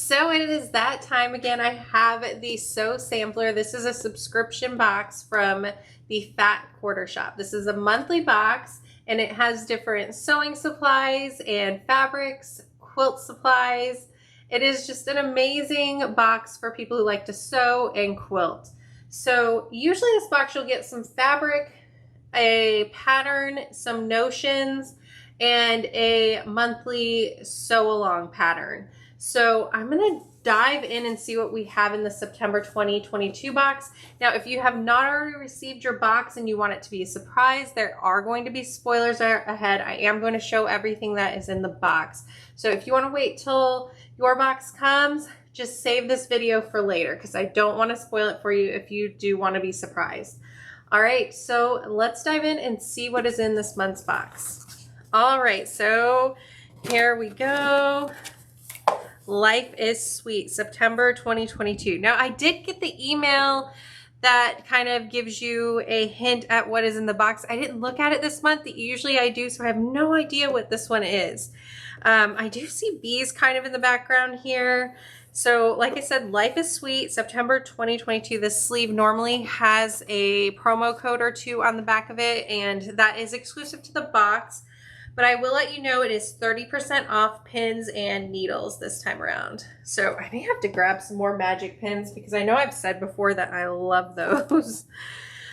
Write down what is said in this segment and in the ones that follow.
So it is that time again. I have the Sew Sampler. This is a subscription box from the Fat Quarter Shop. This is a monthly box and it has different sewing supplies and fabrics, quilt supplies. It is just an amazing box for people who like to sew and quilt. So usually this box you'll get some fabric, a pattern, some notions, and a monthly sew along pattern. So I'm gonna dive in and see what we have in the September 2022 box. Now, if you have not already received your box and you want it to be a surprise, there are going to be spoilers ahead. I am going to show everything that is in the box. So if you want to wait till your box comes, just save this video for later because I don't want to spoil it for you if you do want to be surprised. All right, so let's dive in and see what is in this month's box. All right, so here we go. Life is Sweet, September 2022. Now, I did get the email that kind of gives you a hint at what is in the box. I didn't look at it this month. Usually I do, so I have no idea what this one is. I do see bees kind of in the background here. So like I said, Life is Sweet, September 2022. This sleeve normally has a promo code or two on the back of it, and that is exclusive to the box. But I will let you know it is 30% off pins and needles this time around. So I may have to grab some more magic pins because I know I've said before that I love those.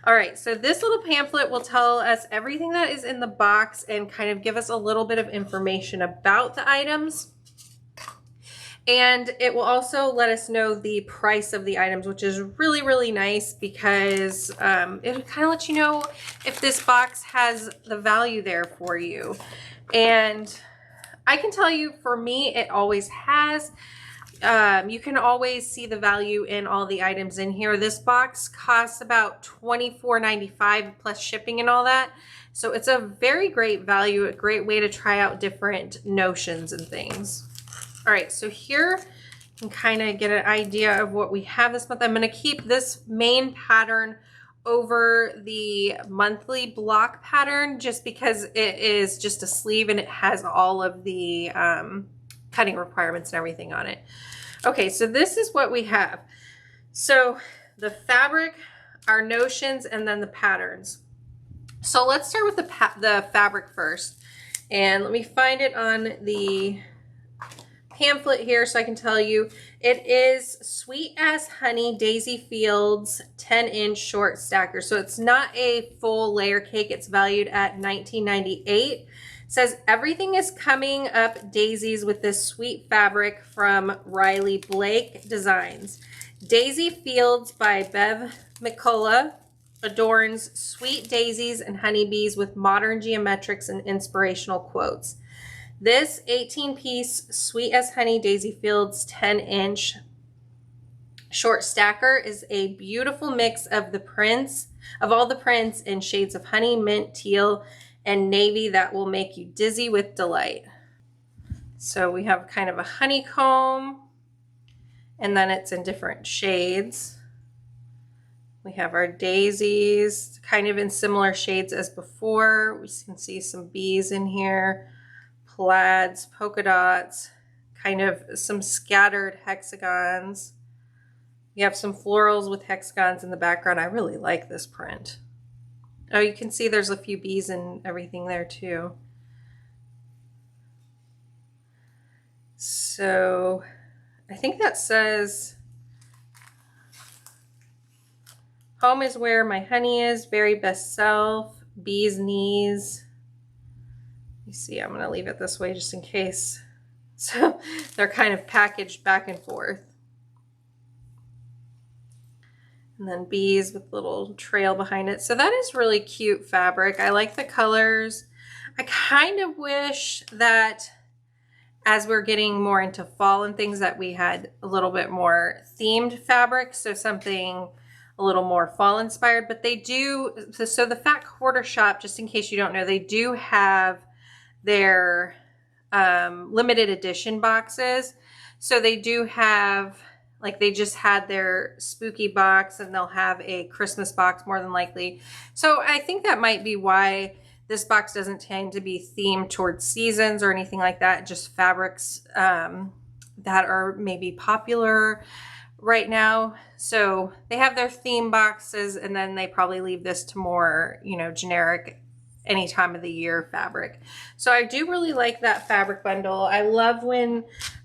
All right, so this little pamphlet will tell us everything that is in the box and kind of give us a little bit of information about the items. And it will also let us know the price of the items, which is really, really nice because it kind of lets you know if this box has the value there for you. And I can tell you, for me, it always has. You can always see the value in all the items in here. This box costs about $24.95 plus shipping and all that. So it's a very great value, a great way to try out different notions and things. All right, so here you can kind of get an idea of what we have this month. I'm going to keep this main pattern over the monthly block pattern just because it is just a sleeve and it has all of the cutting requirements and everything on it. Okay, so this is what we have. So the fabric, our notions, and then the patterns. So let's start with the fabric first. And let me find it on the pamphlet here so I can tell you. It is Sweet as Honey Daisy Fields 10-inch short stacker. So it's not a full layer cake. It's valued at $19.98. It says everything is coming up daisies with this sweet fabric from Riley Blake Designs. Daisy Fields by Bev McCullough adorns sweet daisies and honeybees with modern geometrics and inspirational quotes. This 18-piece Sweet as Honey Daisy Fields 10-inch short stacker is a beautiful mix of the prints, of all the prints in shades of honey, mint, teal, and navy that will make you dizzy with delight. So we have kind of a honeycomb, and then it's in different shades. We have our daisies, kind of in similar shades as before. We can see some bees in here. Plaids, polka dots, kind of some scattered hexagons. You have some florals with hexagons in the background. I really like this print. Oh, you can see there's a few bees and everything there too. So I think that says, home is where my honey is, very best self, bees knees. You see, I'm going to leave it this way just in case. So they're kind of packaged back and forth. And then bees with little trail behind it. So that is really cute fabric. I like the colors. I kind of wish that as we're getting more into fall and things that we had a little bit more themed fabric. So something a little more fall inspired, but they do. So the Fat Quarter Shop, just in case you don't know, they do have their limited edition boxes. So they do have, like, they just had their spooky box and they'll have a Christmas box more than likely. So I think that might be why this box doesn't tend to be themed towards seasons or anything like that, just fabrics that are maybe popular right now. So they have their theme boxes, and then they probably leave this to more, you know, generic any time of the year fabric. So I do really like that fabric bundle. I love when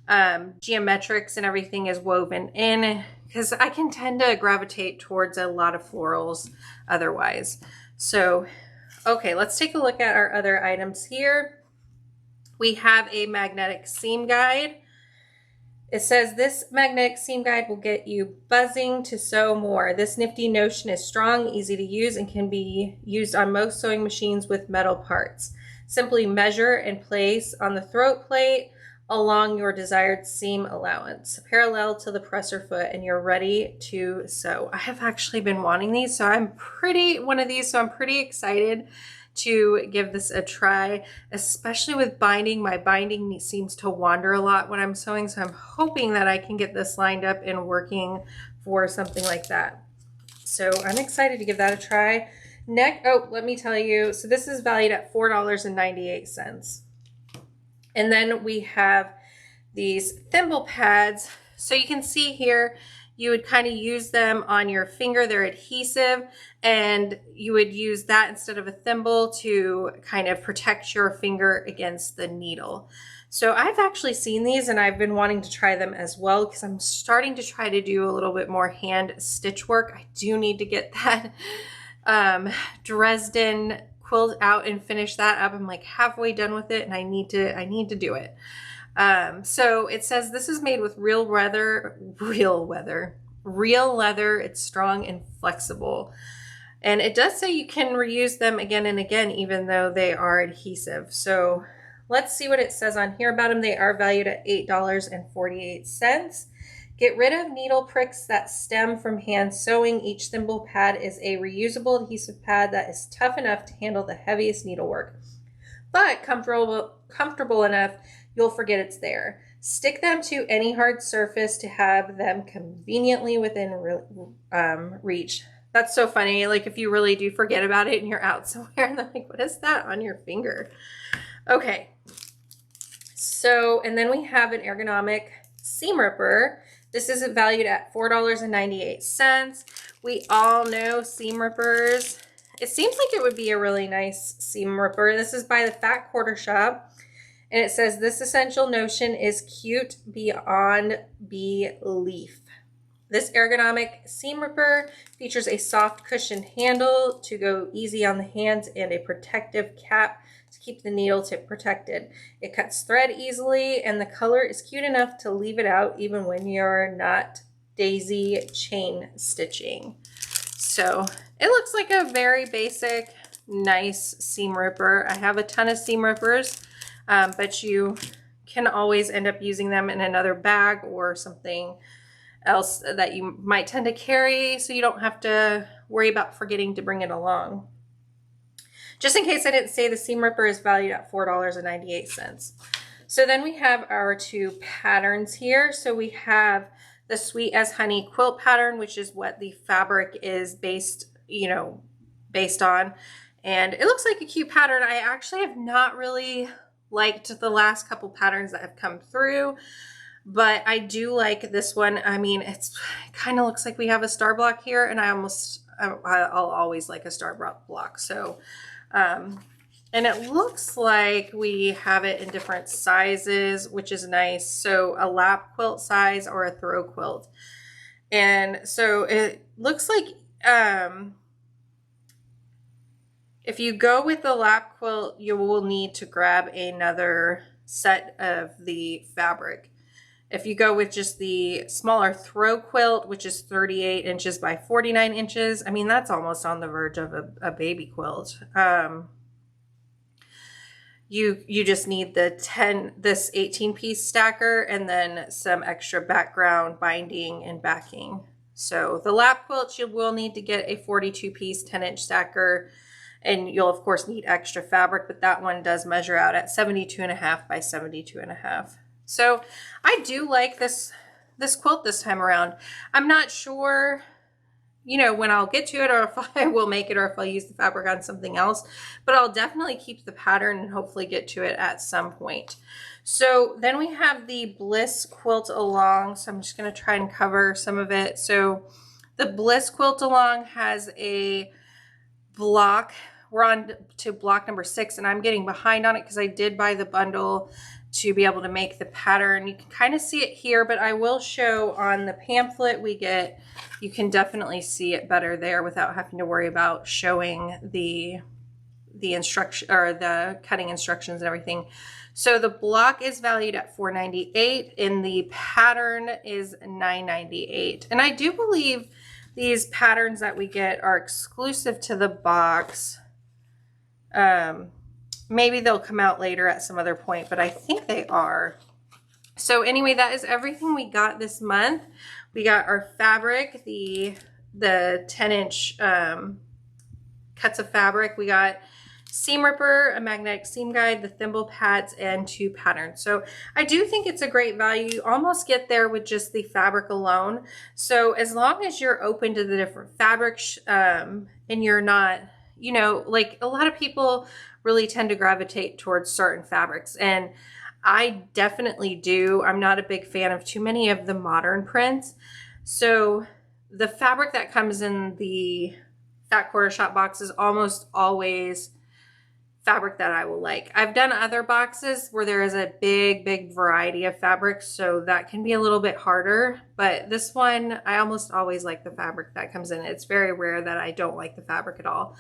geometrics and everything is woven in, because I can tend to gravitate towards a lot of florals otherwise. So, okay, let's take a look at our other items here. We have a magnetic seam guide. It says this magnetic seam guide will get you buzzing to sew more. This nifty notion is strong, easy to use, and can be used on most sewing machines with metal parts. Simply measure and place on the throat plate along your desired seam allowance, parallel to the presser foot, and you're ready to sew. I have actually been wanting these, so I'm pretty excited to give this a try, especially with binding. My binding seems to wander a lot when I'm sewing, so I'm hoping that I can get this lined up and working for something like that. So I'm excited to give that a try. Let me tell you, so this is valued at $4.98. And then we have these thimble pads. So you can see here, you would kind of use them on your finger. They're adhesive, and you would use that instead of a thimble to kind of protect your finger against the needle. So I've actually seen these, and I've been wanting to try them as well, because I'm starting to try to do a little bit more hand stitch work. I do need to get that Dresden quilt out and finish that up. I'm like halfway done with it, and I need to do it. So it says this is made with real leather. It's strong and flexible. And it does say you can reuse them again and again, even though they are adhesive. So let's see what it says on here about them. They are valued at $8.48. Get rid of needle pricks that stem from hand sewing. Each thimble pad is a reusable adhesive pad that is tough enough to handle the heaviest needlework, but comfortable enough you'll forget it's there. Stick them to any hard surface to have them conveniently within reach. That's so funny. Like if you really do forget about it and you're out somewhere and they're like, what is that on your finger? Okay. So, and then we have an ergonomic seam ripper. This is valued at $4.98. We all know seam rippers. It seems like it would be a really nice seam ripper. This is by the Fat Quarter Shop. And it says, this essential notion is cute beyond belief. This ergonomic seam ripper features a soft cushioned handle to go easy on the hands and a protective cap to keep the needle tip protected. It cuts thread easily, and the color is cute enough to leave it out even when you're not daisy chain stitching. So it looks like a very basic, nice seam ripper. I have a ton of seam rippers. But you can always end up using them in another bag or something else that you might tend to carry, so you don't have to worry about forgetting to bring it along. Just in case I didn't say, the seam ripper is valued at $4.98. So then we have our two patterns here. So we have the Sweet as Honey quilt pattern, which is what the fabric is based on. And it looks like a cute pattern. I actually have not really liked the last couple patterns that have come through, but I do like this one. I mean, it kind of looks like we have a star block here, and I'll always like a star block. So, and it looks like we have it in different sizes, which is nice. So a lap quilt size or a throw quilt. And so it looks like, if you go with the lap quilt, you will need to grab another set of the fabric. If you go with just the smaller throw quilt, which is 38 inches by 49 inches, I mean, that's almost on the verge of a baby quilt. You just need this 18-piece stacker, and then some extra background binding and backing. So the lap quilt, you will need to get a 42-piece 10-inch stacker. And you'll of course need extra fabric, but that one does measure out at 72.5 by 72.5. So I do like this quilt this time around. I'm not sure, you know, when I'll get to it, or if I will make it, or if I'll use the fabric on something else, but I'll definitely keep the pattern and hopefully get to it at some point. So then we have the Bliss quilt along. So I'm just going to try and cover some of it. So the Bliss quilt along has a block. We're on to block number 6, and I'm getting behind on it because I did buy the bundle to be able to make the pattern. You can kind of see it here, but I will show on the pamphlet we get, you can definitely see it better there without having to worry about showing the instruction or the cutting instructions and everything. So the block is valued at $4.98 and the pattern is $9.98. And I do believe these patterns that we get are exclusive to the box. Maybe they'll come out later at some other point, but I think they are. So anyway, that is everything we got this month. We got our fabric, the 10-inch cuts of fabric. We got seam ripper, a magnetic seam guide, the thimble pads, and 2 patterns. So I do think it's a great value. You almost get there with just the fabric alone. So as long as you're open to the different fabrics and you're not, you know, like a lot of people really tend to gravitate towards certain fabrics, and I definitely do. I'm not a big fan of too many of the modern prints. So the fabric that comes in the Fat Quarter Shop box is almost always fabric that I will like. I've done other boxes where there is a big variety of fabrics, so that can be a little bit harder, but this one I almost always like the fabric that comes in. It's very rare that I don't like the fabric at all.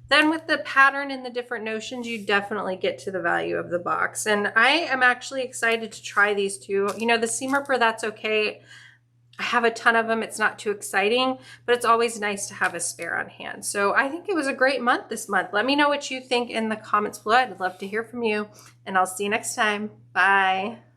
Then with the pattern and the different notions, you definitely get to the value of the box. And I am actually excited to try these too. You know, the seam ripper, that's okay. I have a ton of them. It's not too exciting, but it's always nice to have a spare on hand. So I think it was a great month this month. Let me know what you think in the comments below. I'd love to hear from you, and I'll see you next time. Bye.